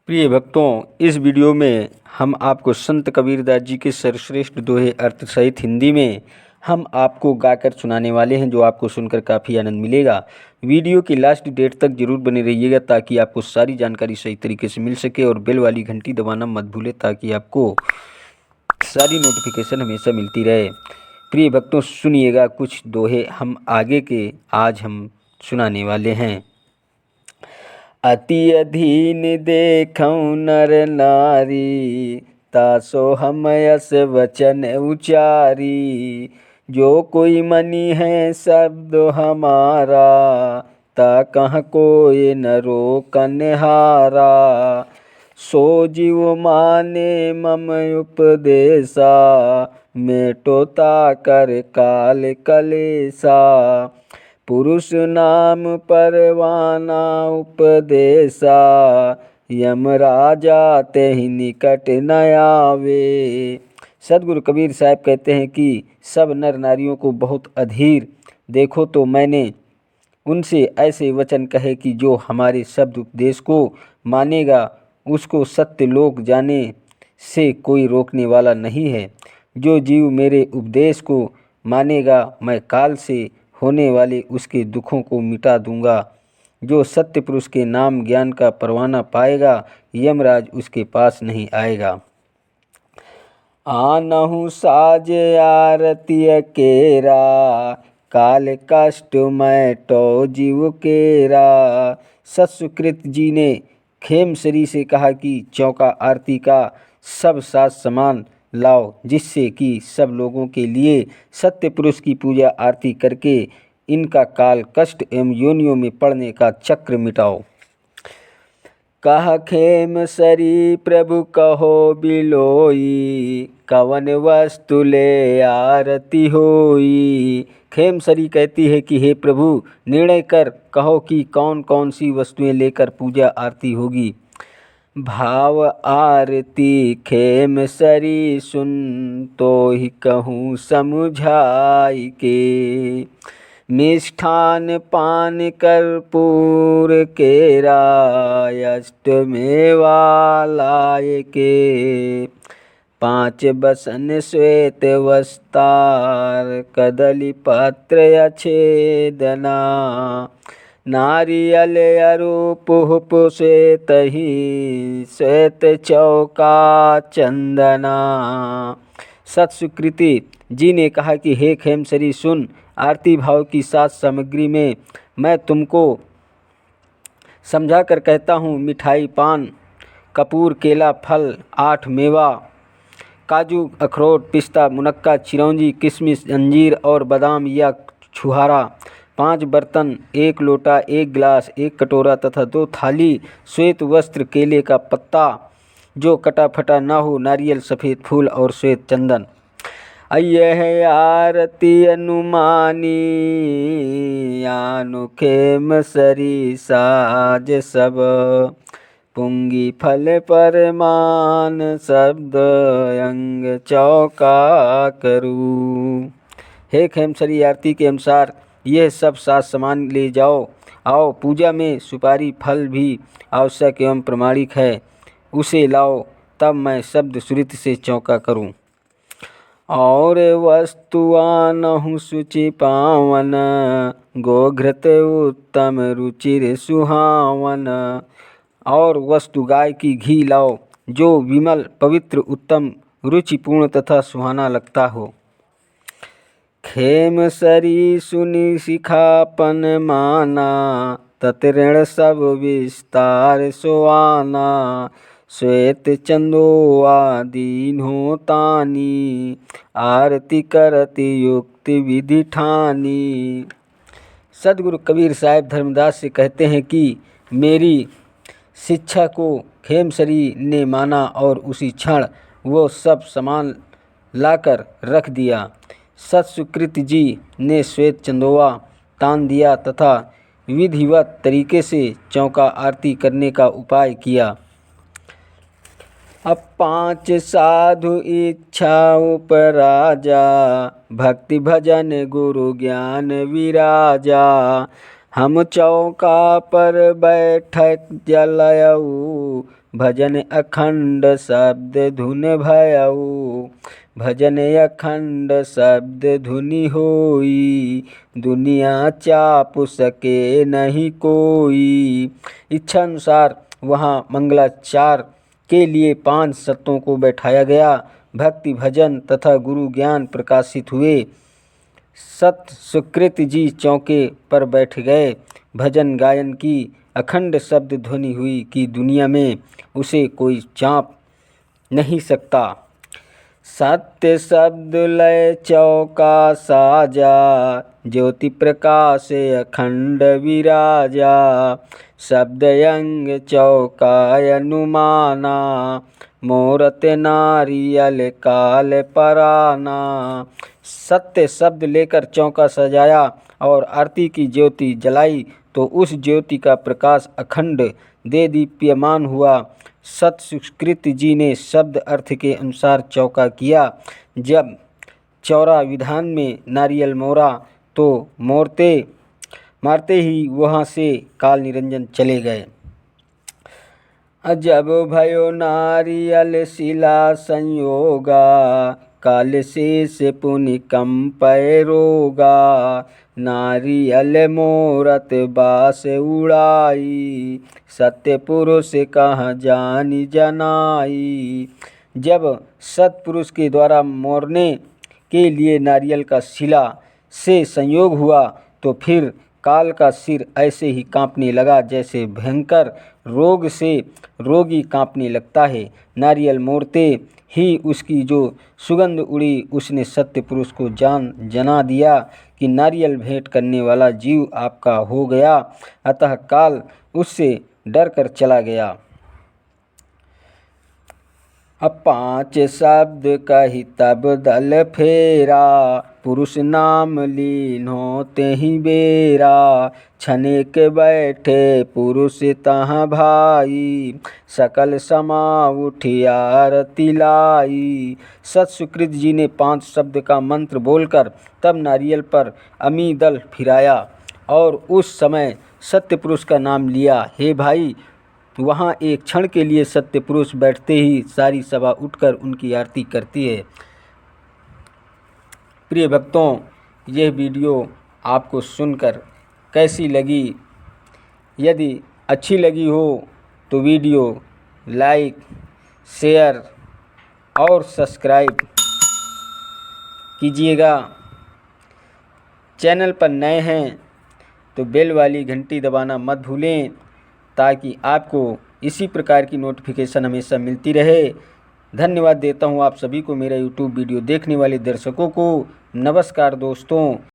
प्रिय भक्तों, इस वीडियो में हम आपको संत कबीरदास जी के सर्वश्रेष्ठ दोहे अर्थ सहित हिंदी में हम आपको गाकर सुनाने वाले हैं, जो आपको सुनकर काफ़ी आनंद मिलेगा। वीडियो की लास्ट डेट तक जरूर बने रहिएगा ताकि आपको सारी जानकारी सही तरीके से मिल सके, और बेल वाली घंटी दबाना मत भूलें ताकि आपको सारी नोटिफिकेशन हमेशा मिलती रहे। प्रिय भक्तों, सुनिएगा कुछ दोहे हम आगे के आज हम सुनाने वाले हैं। अति अधीन देखऊँ नर नारी, तासो हम यस वचन उचारी। जो कोई मनी है शब्द हमारा, ता कह कोई न रोकन हारा। सो जीव माने मम उपदेशा, मेटोता कर काल कलेसा। पुरुष नाम परवाना उपदेशा, यम राजा तेहि निकट न आवे। सदगुरु कबीर साहब कहते हैं कि सब नर नारियों को बहुत अधीर देखो तो मैंने उनसे ऐसे वचन कहे कि जो हमारे शब्द उपदेश को मानेगा उसको सत्य लोक जाने से कोई रोकने वाला नहीं है। जो जीव मेरे उपदेश को मानेगा मैं काल से होने वाले उसके दुखों को मिटा दूंगा। जो सत्य पुरुष के नाम ज्ञान का परवाना पाएगा, यमराज उसके पास नहीं आएगा। आनहु साज आरती केरा, काल कष्ट मैटो जीव केरा। सत्सुकृत जी ने खेमसरी से कहा कि चौका आरती का सब साज सामान लाओ, जिससे कि सब लोगों के लिए सत्य पुरुष की पूजा आरती करके इनका काल कष्ट एवं योनियों में पड़ने का चक्र मिटाओ। कह खेमसरी प्रभु कहो बिलोई, कवन वस्तु ले आरती होई। खेमसरी कहती है कि हे प्रभु, निर्णय कर कहो कि कौन कौन सी वस्तुएं लेकर पूजा आरती होगी। भाव आरती खेमसरी सुन, तो ही कहूँ समझाई के। मिष्ठान पान कर्पूर केरा, अष्टमेवा लाय के। पाँच बसन श्वेत वस्तार, कदली पत्र अच्छेदना। नारियल अरूप हुप श्वेत ही, श्वेत चौका चंदना। सत्सुकृति जी ने कहा कि हे खेमसरी सुन, आरती भाव की साज सामग्री में मैं तुमको समझा कर कहता हूँ। मिठाई, पान, कपूर, केला, फल, 8 मेवा, काजू, अखरोट, पिस्ता, मुनक्का, चिरौंजी, किशमिश, अंजीर और बादाम या छुहारा। 5 बर्तन, 1 लोटा, 1 गिलास, 1 कटोरा तथा 2 थाली। श्वेत वस्त्र, केले का पत्ता जो कटा फटा ना हो, नारियल, सफ़ेद फूल और श्वेत चंदन। यह आरती अनुमानी, आनु खेमसरी साज सब। पुंगी फल परमान, शब्द अंग चौका करूँ। हे खेमसरी, आरती के अनुसार यह सब साज सामान ले जाओ। आओ, पूजा में सुपारी फल भी आवश्यक एवं प्रमाणिक है, उसे लाओ, तब मैं शब्द सुरित से चौका करूं। और वस्तु आनहु शुचि पावन, गोघृत उत्तम रुचिर सुहावन। और वस्तु गाय की घी लाओ, जो विमल, पवित्र, उत्तम, रुचिपूर्ण तथा सुहाना लगता हो। खेमसरी सुनि सिखापन माना, तत्ऋण सब विस्तार सुआना। श्वेत चंदोआ दीन्हो तानी, आरती करती युक्ति विधि ठानी। सदगुरु कबीर साहब धर्मदास से कहते हैं कि मेरी शिक्षा को खेमसरी ने माना और उसी क्षण वो सब सामान लाकर रख दिया। सत्सुकृत जी ने श्वेत चंदोआ तान दिया तथा विधिवत तरीके से चौका आरती करने का उपाय किया। अब 5 साधु इच्छा उपराजा, भक्ति भजन गुरु ज्ञान विराजा। हम चौका पर बैठक जलयऊ, भजन अखंड शब्द धुन भयऊ। भजन अखंड शब्द धुनि होई, दुनिया चाप सके नहीं कोई। इच्छा अनुसार वहाँ मंगलाचार के लिए 5 सत्तों को बैठाया गया। भक्ति भजन तथा गुरु ज्ञान प्रकाशित हुए। सत सुकृत जी चौके पर बैठ गए। भजन गायन की अखंड शब्द ध्वनि हुई कि दुनिया में उसे कोई चाप नहीं सकता। सत्य शब्द लय चौका साजा, ज्योति प्रकाश अखंड विराजा। शब्द अंग चौका अनुमाना, मूरत नारियल काल पराना। सत्य शब्द लेकर चौका सजाया और आरती की ज्योति जलाई तो उस ज्योति का प्रकाश अखंड दे दीप्यमान हुआ। सत सुकृत जी ने शब्द अर्थ के अनुसार चौका किया। जब चौरा विधान में नारियल मोरा तो मारते ही वहाँ से काल निरंजन चले गए। जब भयो नारियल शिला संयोगा, काल शेष पुनि कंपय रोगा। नारियल मोरत बास उड़ाई, सत्य पुरुष कहाँ जानी जनाई। जब सत्पुरुष के द्वारा मोरने के लिए नारियल का शिला से संयोग हुआ तो फिर काल का सिर ऐसे ही कांपने लगा जैसे भयंकर रोग से रोगी कांपने लगता है। नारियल मोड़ते ही उसकी जो सुगंध उड़ी उसने सत्य पुरुष को जना दिया कि नारियल भेंट करने वाला जीव आपका हो गया। अतः काल उससे डर कर चला गया। अब 5 शब्द कही तब दल फेरा, पुरुष नाम लीन्हो तेहि बेरा। छनेक बैठे पुरुष तहाँ भाई, सकल समा उठी आरती लाई। सत सुकृत जी ने 5 शब्द का मंत्र बोलकर तब नारियल पर अमी दल फिराया और उस समय सत्य पुरुष का नाम लिया। हे भाई, वहाँ एक क्षण के लिए सत्य पुरुष बैठते ही सारी सभा उठकर उनकी आरती करती है। प्रिय भक्तों, यह वीडियो आपको सुनकर कैसी लगी? यदि अच्छी लगी हो तो वीडियो लाइक, शेयर और सब्सक्राइब कीजिएगा। चैनल पर नए हैं तो बेल वाली घंटी दबाना मत भूलें ताकि आपको इसी प्रकार की नोटिफिकेशन हमेशा मिलती रहे। धन्यवाद देता हूँ आप सभी को, मेरा यूट्यूब वीडियो देखने वाले दर्शकों को। नमस्कार दोस्तों।